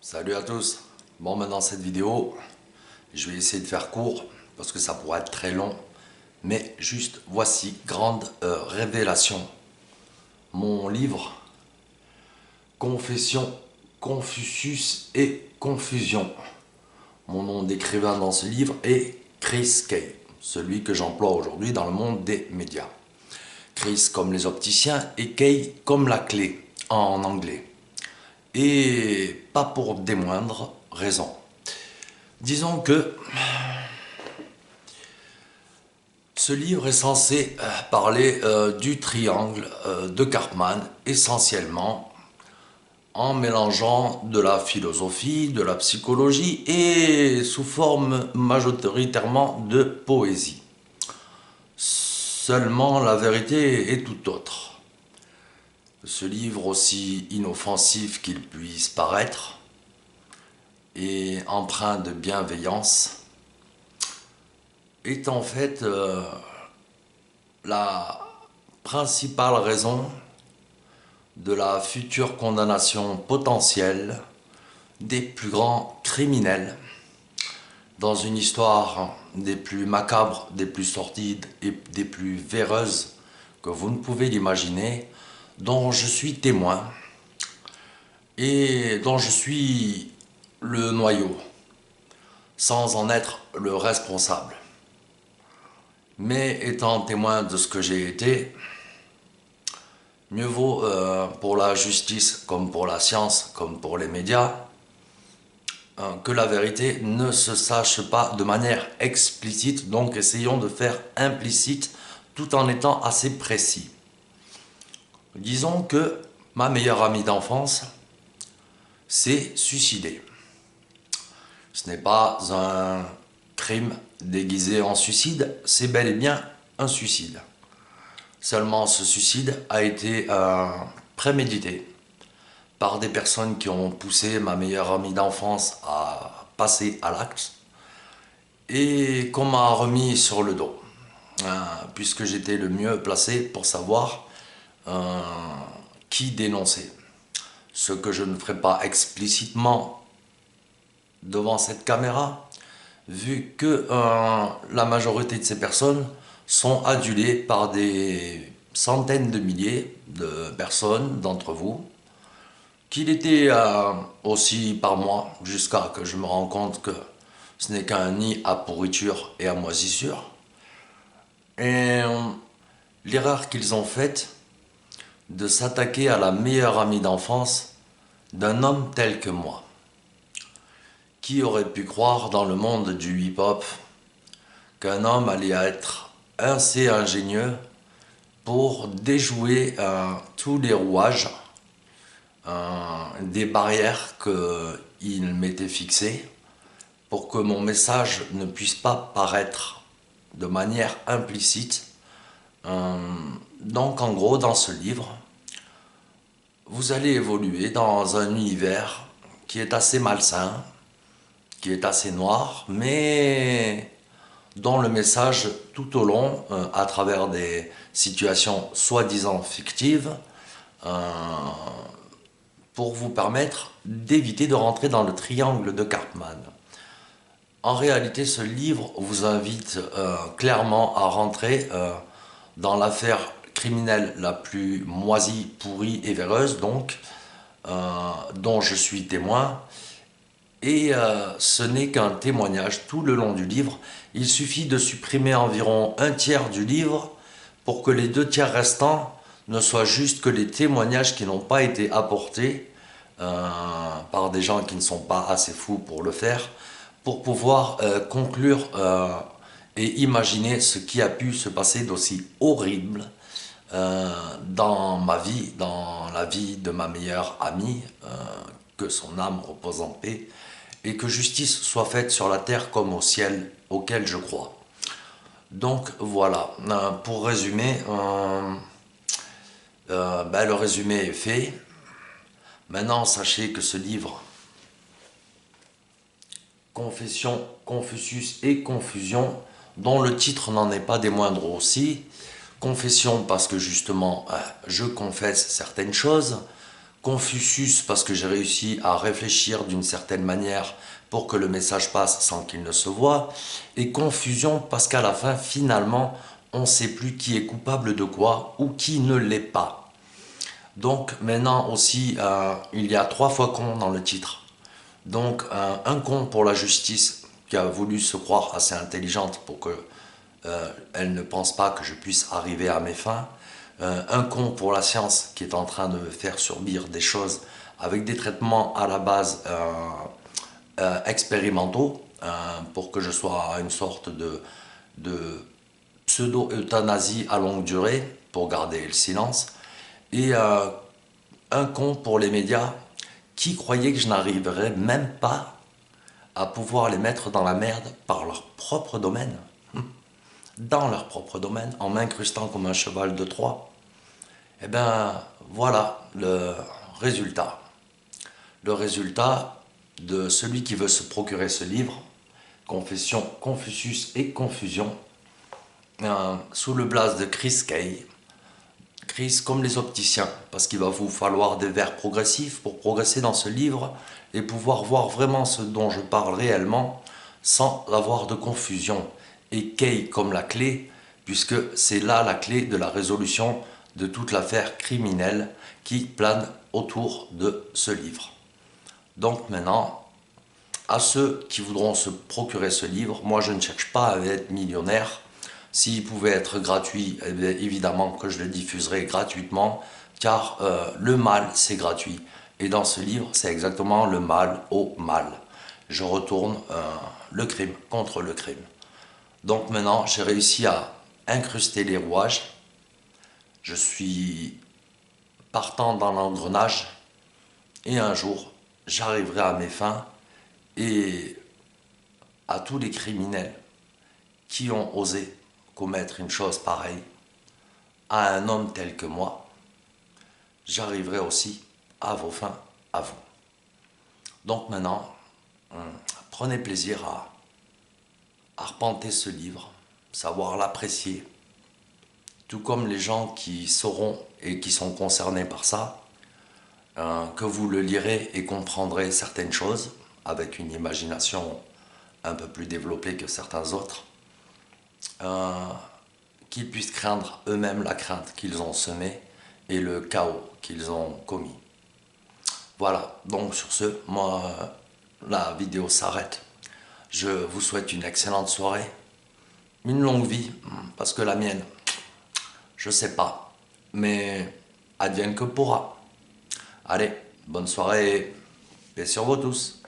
Salut à tous. Bon, maintenant cette vidéo, je vais essayer de faire court parce que ça pourrait être très long. Mais juste, voici, grande révélation. Mon livre, Confession, Confucius et Confusion. Mon nom d'écrivain dans ce livre est Chris Kay, celui que j'emploie aujourd'hui dans le monde des médias. Chris comme les opticiens et Kay comme la clé en anglais. Et pas pour des moindres raisons. Disons que ce livre est censé parler du triangle de Karpman, essentiellement en mélangeant de la philosophie, de la psychologie et sous forme majoritairement de poésie. Seulement la vérité est tout autre. Ce livre, aussi inoffensif qu'il puisse paraître, et empreint de bienveillance, est en fait la principale raison de la future condamnation potentielle des plus grands criminels dans une histoire des plus macabres, des plus sordides et des plus véreuses que vous ne pouvez l'imaginer, dont je suis témoin et dont je suis le noyau, sans en être le responsable. Mais étant témoin de ce que j'ai été, mieux vaut pour la justice comme pour la science, comme pour les médias, que la vérité ne se sache pas de manière explicite, donc essayons de faire implicite tout en étant assez précis. Disons que ma meilleure amie d'enfance s'est suicidée. Ce n'est pas un crime déguisé en suicide, c'est bel et bien un suicide. Seulement ce suicide a été prémédité par des personnes qui ont poussé ma meilleure amie d'enfance à passer à l'acte et qu'on m'a remis sur le dos, puisque j'étais le mieux placé pour savoir qui dénoncer. Ce que je ne ferai pas explicitement devant cette caméra, vu que la majorité de ces personnes sont adulées par des centaines de milliers de personnes d'entre vous, qu'il était aussi par moi, jusqu'à que je me rende compte que ce n'est qu'un nid à pourriture et à moisissure. Et l'erreur qu'ils ont faite de s'attaquer à la meilleure amie d'enfance d'un homme tel que moi. Qui aurait pu croire dans le monde du hip-hop qu'un homme allait être assez ingénieux pour déjouer tous les rouages, des barrières qu'il m'était fixées pour que mon message ne puisse pas paraître de manière implicite. Donc en gros, dans ce livre, vous allez évoluer dans un univers qui est assez malsain, qui est assez noir, mais dont le message tout au long, à travers des situations soi-disant fictives, pour vous permettre d'éviter de rentrer dans le triangle de Karpman. En réalité, ce livre vous invite clairement à rentrer dans l'affaire criminelle la plus moisie, pourrie et véreuse, donc, dont je suis témoin. Et ce n'est qu'un témoignage tout le long du livre. Il suffit de supprimer environ un tiers du livre pour que les 2 tiers restants ne soient juste que les témoignages qui n'ont pas été apportés par des gens qui ne sont pas assez fous pour le faire, pour pouvoir conclure et imaginer ce qui a pu se passer d'aussi horrible dans ma vie, dans la vie de ma meilleure amie, que son âme repose en paix, et que justice soit faite sur la terre comme au ciel, auquel je crois. Donc voilà, pour résumer, le résumé est fait. Maintenant, sachez que ce livre, Confession, Confucius et Confusion, dont le titre n'en est pas des moindres aussi, Confession parce que justement, je confesse certaines choses, Confucius parce que j'ai réussi à réfléchir d'une certaine manière pour que le message passe sans qu'il ne se voie, et confusion parce qu'à la fin, finalement, on ne sait plus qui est coupable de quoi ou qui ne l'est pas. Donc maintenant aussi, il y a 3 fois con dans le titre. Donc un con pour la justice qui a voulu se croire assez intelligente pour que elle ne pense pas que je puisse arriver à mes fins. Un con pour la science qui est en train de me faire subir des choses avec des traitements à la base expérimentaux pour que je sois une sorte de pseudo-euthanasie à longue durée pour garder le silence. Et un con pour les médias qui croyaient que je n'arriverais même pas à pouvoir les mettre dans la merde par leur propre domaine. Dans leur propre domaine, en m'incrustant comme un cheval de Troie. Eh bien, voilà le résultat. Le résultat de celui qui veut se procurer ce livre, Confession, Confucius et Confusion, sous le blaze de Chris Kay. Chris comme les opticiens, parce qu'il va vous falloir des verres progressifs pour progresser dans ce livre et pouvoir voir vraiment ce dont je parle réellement sans avoir de confusion. Et Kay comme la clé, puisque c'est là la clé de la résolution de toute l'affaire criminelle qui plane autour de ce livre. Donc maintenant, à ceux qui voudront se procurer ce livre, moi je ne cherche pas à être millionnaire. S'il pouvait être gratuit, eh bien, évidemment que je le diffuserai gratuitement, car le mal c'est gratuit. Et dans ce livre, c'est exactement le mal au mal. Je retourne le crime contre le crime. Donc maintenant, j'ai réussi à incruster les rouages. Je suis partant dans l'engrenage et un jour, j'arriverai à mes fins et à tous les criminels qui ont osé commettre une chose pareille à un homme tel que moi, j'arriverai aussi à vos fins, à vous. Donc maintenant, prenez plaisir à arpenter ce livre, savoir l'apprécier, tout comme les gens qui sauront et qui sont concernés par ça, que vous le lirez et comprendrez certaines choses avec une imagination un peu plus développée que certains autres, qu'ils puissent craindre eux-mêmes la crainte qu'ils ont semée et le chaos qu'ils ont commis. Voilà, donc sur ce, moi, la vidéo s'arrête. Je vous souhaite une excellente soirée, une longue vie, parce que la mienne, je sais pas, mais advienne que pourra. Allez, bonne soirée, paix sur vous tous.